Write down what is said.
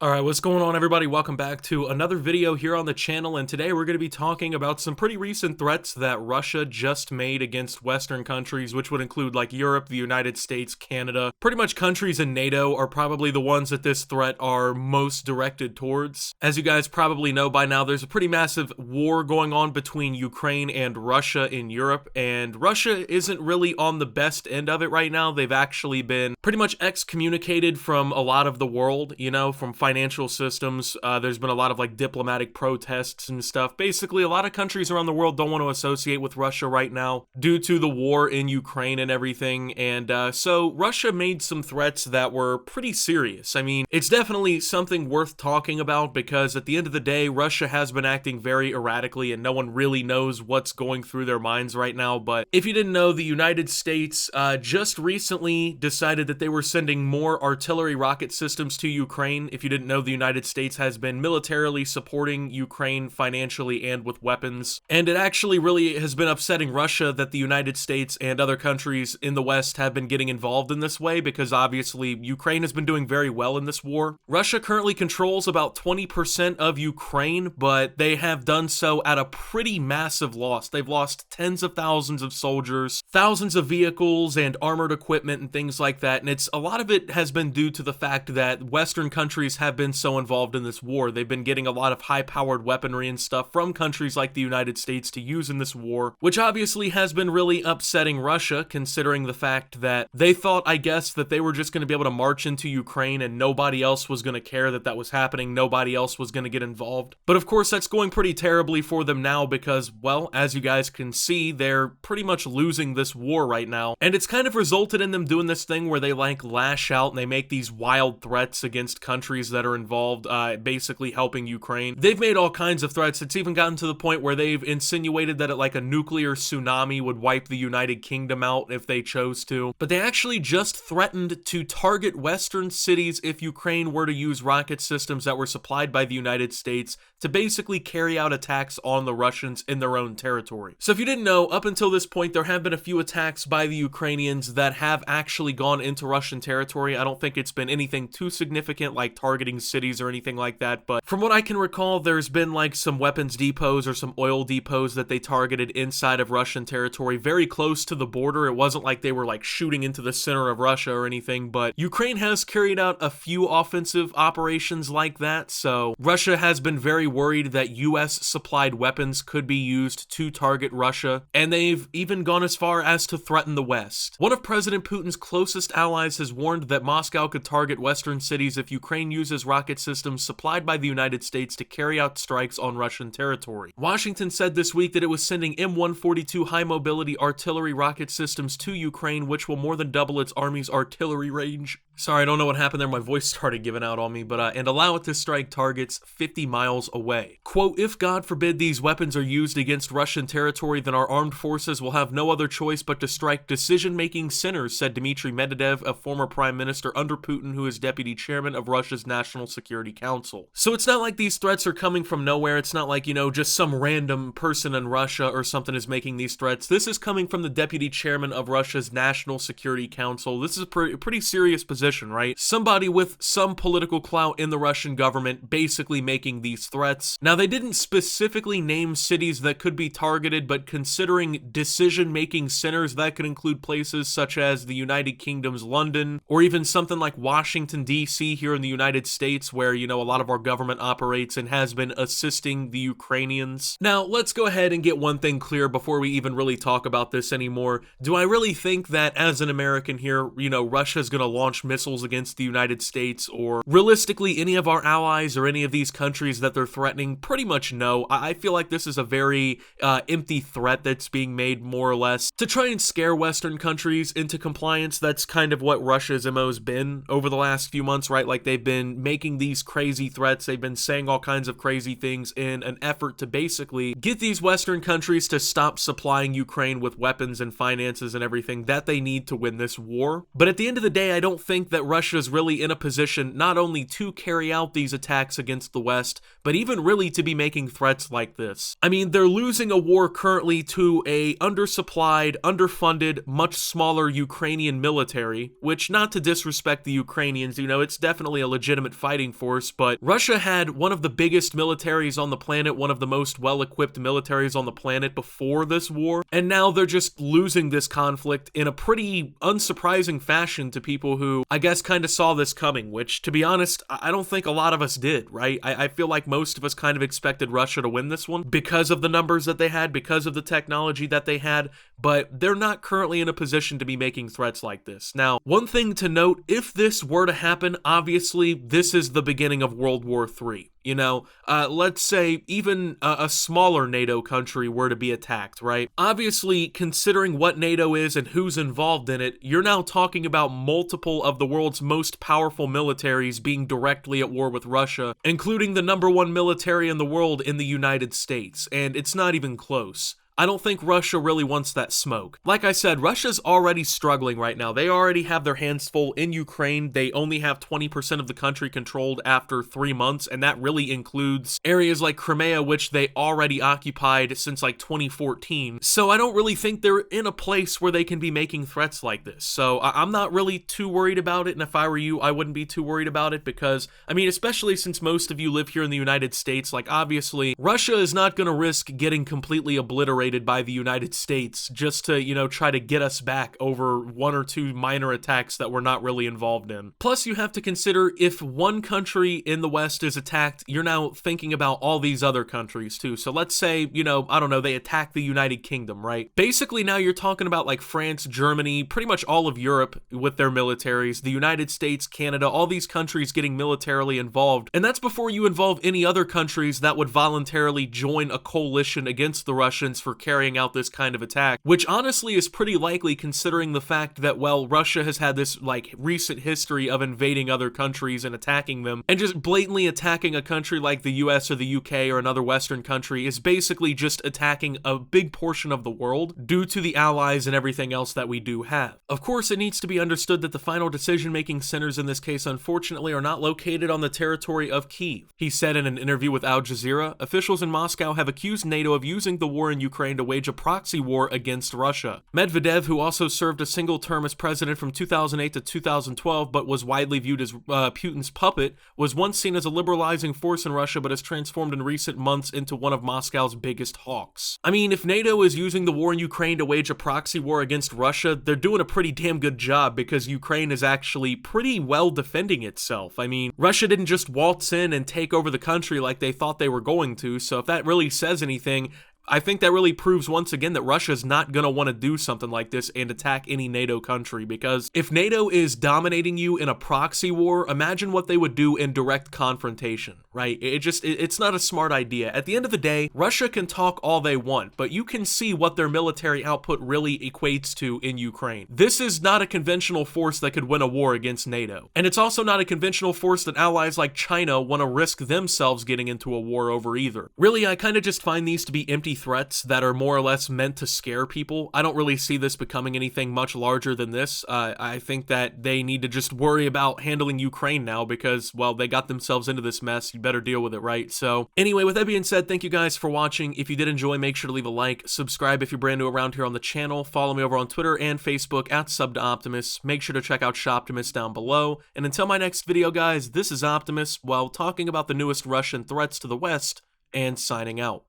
Alright, what's going on everybody? Welcome back to another video here on the channel, and today we're going to be talking about some pretty recent threats that Russia just made against Western countries, which would include like Europe, the United States, Canada. Pretty much countries in NATO are probably the ones that this threat are most directed towards. As you guys probably know by now, there's a pretty massive war going on between Ukraine and Russia in Europe, and Russia isn't really on the best end of it right now. They've actually been pretty much excommunicated from a lot of the world, from financial systems. There's been a lot of like diplomatic protests and stuff. Basically, a lot of countries around the world don't want to associate with Russia right now due to the war in Ukraine and everything. And so Russia made some threats that were pretty serious. I mean, it's definitely something worth talking about because at the end of the day, Russia has been acting very erratically and no one really knows what's going through their minds right now. But if you didn't know, the United States just recently decided that they were sending more artillery rocket systems to Ukraine. If you didn't know, the United States has been militarily supporting Ukraine financially and with weapons, and it actually really has been upsetting Russia that the United States and other countries in the West have been getting involved in this way, because obviously Ukraine has been doing very well in this war. Russia currently controls about 20% of Ukraine, but they have done so at a pretty massive loss. They've lost tens of thousands of soldiers, thousands of vehicles and armored equipment and things like that, and a lot of it has been due to the fact that Western countries have been so involved in this war. They've been getting a lot of high-powered weaponry and stuff from countries like the United States to use in this war, which obviously has been really upsetting Russia, considering the fact that they thought, I guess, that they were just going to be able to march into Ukraine and nobody else was going to care that that was happening, nobody else was going to get involved. But of course, that's going pretty terribly for them now because, well, as you guys can see, they're pretty much losing this war right now, and it's kind of resulted in them doing this thing where they like lash out and they make these wild threats against countries that are involved, basically helping Ukraine. They've made all kinds of threats. It's even gotten to the point where they've insinuated that like a nuclear tsunami would wipe the United Kingdom out if they chose to. But they actually just threatened to target Western cities if Ukraine were to use rocket systems that were supplied by the United States to basically carry out attacks on the Russians in their own territory. So if you didn't know, up until this point, there have been a few attacks by the Ukrainians that have actually gone into Russian territory. I don't think it's been anything too significant like targeting cities or anything like that, but from what I can recall, there's been like some weapons depots or some oil depots that they targeted inside of Russian territory, very close to the border. It wasn't like they were like shooting into the center of Russia or anything, but Ukraine has carried out a few offensive operations like that, so Russia has been very worried that US supplied weapons could be used to target Russia, and they've even gone as far as to threaten the West. One of President Putin's closest allies has warned that Moscow could target Western cities if Ukraine uses rocket systems supplied by the United States to carry out strikes on Russian territory. Washington said this week that it was sending M142 high-mobility artillery rocket systems to Ukraine, which will more than double its army's artillery range. Sorry, I don't know what happened there. My voice started giving out on me, but and allow it to strike targets 50 miles away. Quote, if God forbid these weapons are used against Russian territory, then our armed forces will have no other choice but to strike decision-making centers, said Dmitry Medvedev, a former prime minister under Putin who is deputy chairman of Russia's National Security Council. So it's not like these threats are coming from nowhere. It's not like, just some random person in Russia or something is making these threats. This is coming from the deputy chairman of Russia's National Security Council. This is a pretty serious position, right? Somebody with some political clout in the Russian government basically making these threats. Now, they didn't specifically name cities that could be targeted, but considering decision-making centers, that could include places such as the United Kingdom's London, or even something like Washington, D.C. here in the United States, where, a lot of our government operates and has been assisting the Ukrainians. Now, let's go ahead and get one thing clear before we even really talk about this anymore. Do I really think that as an American here, Russia's gonna launch missiles against the United States, or realistically any of our allies or any of these countries that they're threatening? Pretty much no. I feel like this is a very empty threat that's being made more or less to try and scare Western countries into compliance. That's kind of what Russia's MO's been over the last few months, right? Like they've been making these crazy threats, they've been saying all kinds of crazy things in an effort to basically get these Western countries to stop supplying Ukraine with weapons and finances and everything that they need to win this war. But at the end of the day, I don't think that Russia's really in a position not only to carry out these attacks against the West, but even really to be making threats like this. I mean, they're losing a war currently to a undersupplied, underfunded, much smaller Ukrainian military, which, not to disrespect the Ukrainians, it's definitely a legitimate legitimate fighting force, but Russia had one of the biggest militaries on the planet, one of the most well-equipped militaries on the planet before this war, and now they're just losing this conflict in a pretty unsurprising fashion to people who, I guess, kind of saw this coming, which, to be honest, I don't think a lot of us did, right? I feel like most of us kind of expected Russia to win this one because of the numbers that they had, because of the technology that they had, but they're not currently in a position to be making threats like this. Now, one thing to note, if this were to happen, obviously, this is the beginning of World War III. You know, let's say even a smaller NATO country were to be attacked, right? Obviously, considering what NATO is and who's involved in it, you're now talking about multiple of the world's most powerful militaries being directly at war with Russia, including the #1 military in the world in the United States, and it's not even close. I don't think Russia really wants that smoke. Like I said, Russia's already struggling right now. They already have their hands full in Ukraine. They only have 20% of the country controlled after 3 months, and that really includes areas like Crimea, which they already occupied since like 2014. So I don't really think they're in a place where they can be making threats like this. So I'm not really too worried about it, and if I were you, I wouldn't be too worried about it because, I mean, especially since most of you live here in the United States, like obviously, Russia is not going to risk getting completely obliterated by the United States just to, you know, try to get us back over 1 or 2 minor attacks that we're not really involved in. Plus, you have to consider if one country in the West is attacked, you're now thinking about all these other countries too. So let's say, you know, I don't know, they attack the United Kingdom, right? Basically, now you're talking about like France, Germany, pretty much all of Europe with their militaries, the United States, Canada, all these countries getting militarily involved. And that's before you involve any other countries that would voluntarily join a coalition against the Russians for carrying out this kind of attack, which honestly is pretty likely considering the fact that, well, Russia has had this like recent history of invading other countries and attacking them, and just blatantly attacking a country like the US or the UK or another Western country is basically just attacking a big portion of the world due to the allies and everything else that we do have. Of course, it needs to be understood that the final decision-making centers in this case, unfortunately, are not located on the territory of Kyiv. He said in an interview with Al Jazeera, officials in Moscow have accused NATO of using the war in Ukraine to wage a proxy war against Russia. Medvedev, who also served a single term as president from 2008 to 2012 but was widely viewed as Putin's puppet, was once seen as a liberalizing force in Russia but has transformed in recent months into one of Moscow's biggest hawks. I mean, if NATO is using the war in Ukraine to wage a proxy war against Russia, they're doing a pretty damn good job because Ukraine is actually pretty well defending itself. I mean, Russia didn't just waltz in and take over the country like they thought they were going to, so if that really says anything, I think that really proves once again that Russia's not going to want to do something like this and attack any NATO country, because if NATO is dominating you in a proxy war, imagine what they would do in direct confrontation, right? It's not a smart idea. At the end of the day, Russia can talk all they want, but you can see what their military output really equates to in Ukraine. This is not a conventional force that could win a war against NATO. And it's also not a conventional force that allies like China want to risk themselves getting into a war over either. Really, I kind of just find these to be empty threats that are more or less meant to scare people. I don't really see this becoming anything much larger than this. I think that they need to just worry about handling Ukraine now because, well, they got themselves into this mess. You better deal with it, right? So anyway, with that being said, thank you guys for watching. If you did enjoy, make sure to leave a like, subscribe if you're brand new around here on the channel, follow me over on Twitter and Facebook at @SubToOptimus. Make sure to check out Shoptimus down below. And until my next video, guys, this is Optimus, while talking about the newest Russian threats to the West, and signing out.